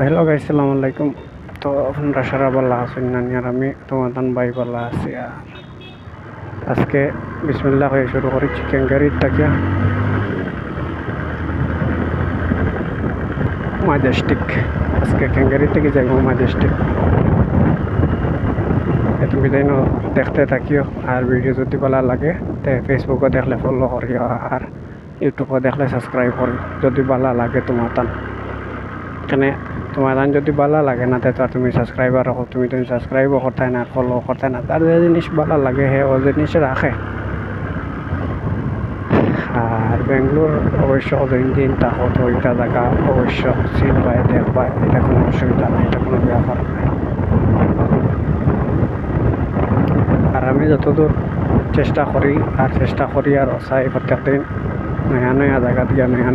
Hello guys, আসসালামু আলাইকুম। তো আপনারা সারা ভালো আছেন না? আর আমি তোমাদের ভাই ভালো আছি। আর আজকে বিসমিল্লাহ হয়ে শুরু করি চিকেন কারি তাকিয়া মাজেস্টিক। আজকে ক্যাঙ্গারি থেকে যাইব মাজেস্টিক। তুমি তাই দেখতে থাকিও। আর ভিডিও যদি ভালো লাগে তো ফেসবুকে দেখলে ফলো করিও, আর ইউটিউবে দেখলে সাবস্ক্রাইব করি যদি ভালো লাগে তোমার তান। এখানে তোমার যদি ভালো লাগে না তো আর তুমি সাবস্ক্রাইবার রাখো, তুমি সাবস্ক্রাইবও করতে না, ফলো করতে না। তার যে জিনিস ভালো লাগে হে ও জিনিস রাখে। আর বেঙ্গলোর অবশ্য দিন তাহো তো ওইটা জায়গা অবশ্য চিনবাই দেখবাই, এটা কোনো অসুবিধা নাই, এটা কোনো ব্যাপার নাই। আর আমি যতদূর চেষ্টা করি আর চাই প্রত্যেক দিন নয়া নয়া জায়গা দিয়ে নয়া